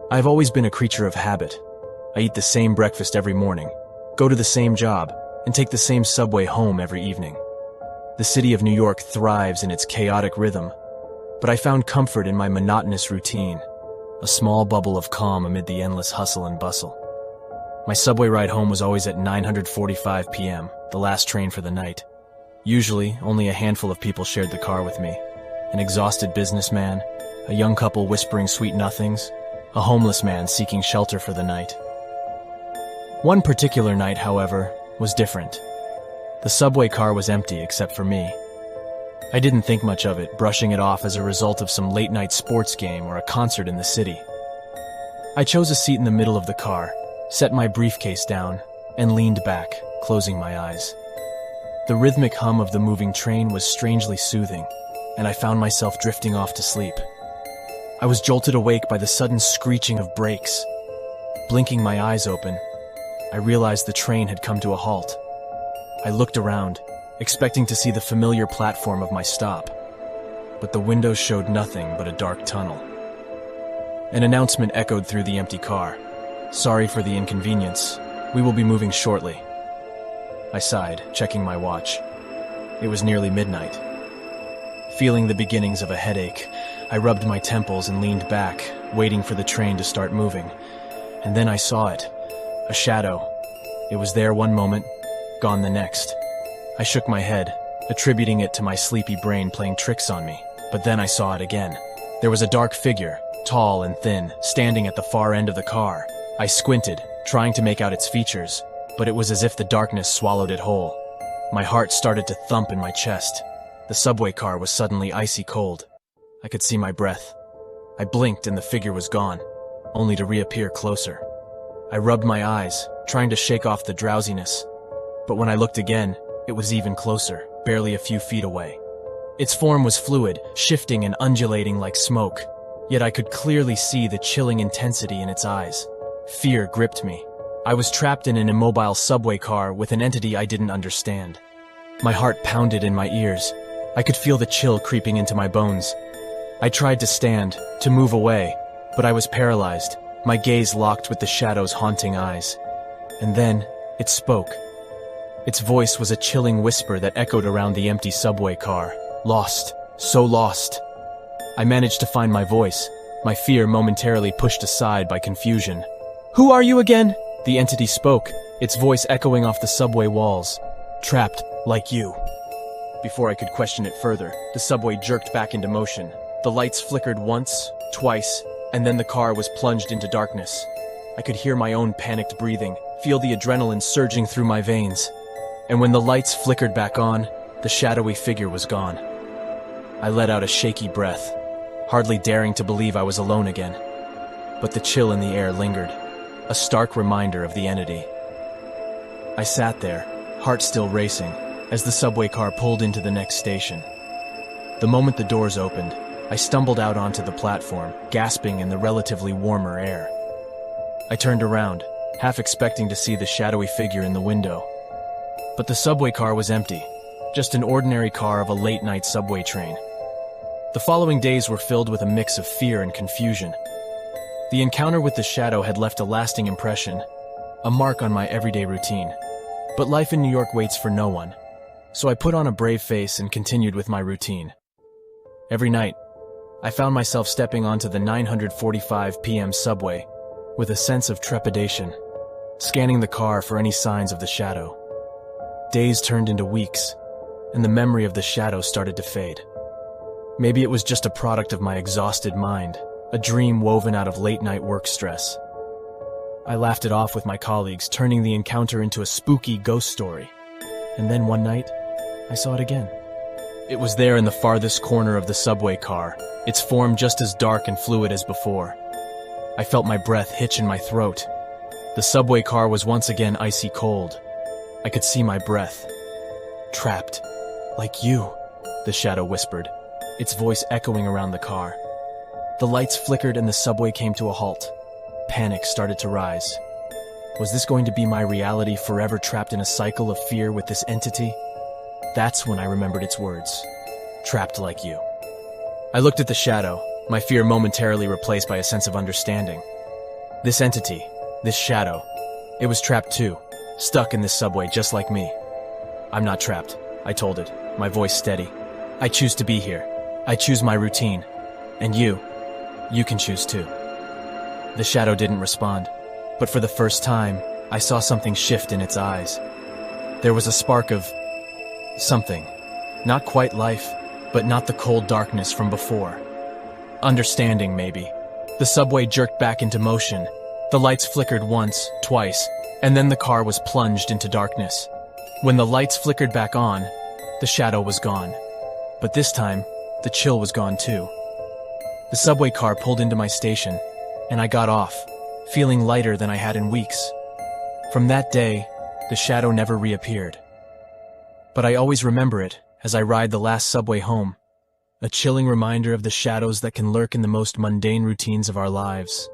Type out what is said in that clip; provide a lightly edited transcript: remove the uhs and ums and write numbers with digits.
I've always been a creature of habit. I eat the same breakfast every morning, go to the same job, and take the same subway home every evening. The city of New York thrives in its chaotic rhythm, but I found comfort in my monotonous routine, a small bubble of calm amid the endless hustle and bustle. My subway ride home was always at 9:45 p.m., the last train for the night. Usually, only a handful of people shared the car with me. An exhausted businessman, a young couple whispering sweet nothings, a homeless man seeking shelter for the night. One particular night, however, was different. The subway car was empty except for me. I didn't think much of it, brushing it off as a result of some late-night sports game or a concert in the city. I chose a seat in the middle of the car, set my briefcase down, and leaned back, closing my eyes. The rhythmic hum of the moving train was strangely soothing, and I found myself drifting off to sleep. I was jolted awake by the sudden screeching of brakes. Blinking my eyes open, I realized the train had come to a halt. I looked around, expecting to see the familiar platform of my stop, but the windows showed nothing but a dark tunnel. An announcement echoed through the empty car. "Sorry for the inconvenience. We will be moving shortly." I sighed, checking my watch. It was nearly midnight. Feeling the beginnings of a headache, I rubbed my temples and leaned back, waiting for the train to start moving. And then I saw it. A shadow. It was there one moment, gone the next. I shook my head, attributing it to my sleepy brain playing tricks on me. But then I saw it again. There was a dark figure, tall and thin, standing at the far end of the car. I squinted, trying to make out its features, but it was as if the darkness swallowed it whole. My heart started to thump in my chest. The subway car was suddenly icy cold. I could see my breath. I blinked and the figure was gone, only to reappear closer. I rubbed my eyes, trying to shake off the drowsiness. But when I looked again, it was even closer, barely a few feet away. Its form was fluid, shifting and undulating like smoke, yet I could clearly see the chilling intensity in its eyes. Fear gripped me. I was trapped in an immobile subway car with an entity I didn't understand. My heart pounded in my ears. I could feel the chill creeping into my bones. I tried to stand, to move away, but I was paralyzed, my gaze locked with the shadow's haunting eyes. And then, it spoke. Its voice was a chilling whisper that echoed around the empty subway car. Lost. So lost. I managed to find my voice, my fear momentarily pushed aside by confusion. "Who are you again?" The entity spoke, its voice echoing off the subway walls. "Trapped, like you." Before I could question it further, the subway jerked back into motion. The lights flickered once, twice, and then the car was plunged into darkness. I could hear my own panicked breathing, feel the adrenaline surging through my veins. And when the lights flickered back on, the shadowy figure was gone. I let out a shaky breath, hardly daring to believe I was alone again. But the chill in the air lingered, a stark reminder of the entity. I sat there, heart still racing, as the subway car pulled into the next station. The moment the doors opened, I stumbled out onto the platform, gasping in the relatively warmer air. I turned around, half expecting to see the shadowy figure in the window. But the subway car was empty, just an ordinary car of a late-night subway train. The following days were filled with a mix of fear and confusion. The encounter with the shadow had left a lasting impression, a mark on my everyday routine. But life in New York waits for no one, so I put on a brave face and continued with my routine. Every night, I found myself stepping onto the 9:45 p.m. subway with a sense of trepidation, scanning the car for any signs of the shadow. Days turned into weeks, and the memory of the shadow started to fade. Maybe it was just a product of my exhausted mind, a dream woven out of late-night work stress. I laughed it off with my colleagues, turning the encounter into a spooky ghost story. And then one night, I saw it again. It was there in the farthest corner of the subway car, its form just as dark and fluid as before. I felt my breath hitch in my throat. The subway car was once again icy cold. I could see my breath. "Trapped. Like you," the shadow whispered, its voice echoing around the car. The lights flickered and the subway came to a halt. Panic started to rise. Was this going to be my reality, forever trapped in a cycle of fear with this entity? That's when I remembered its words. "Trapped like you." I looked at the shadow, my fear momentarily replaced by a sense of understanding. This entity, this shadow, it was trapped too, stuck in this subway just like me. I'm not trapped, I told it, my voice steady. I choose to be here. I choose my routine. And you can choose too. The shadow didn't respond, but for the first time, I saw something shift in its eyes. There was a spark of something. Not quite life, but not the cold darkness from before. Understanding, maybe. The subway jerked back into motion. The lights flickered once, twice, and then the car was plunged into darkness. When the lights flickered back on, the shadow was gone. But this time, the chill was gone too. The subway car pulled into my station, and I got off, feeling lighter than I had in weeks. From that day, the shadow never reappeared. But I always remember it as I ride the last subway home, a chilling reminder of the shadows that can lurk in the most mundane routines of our lives.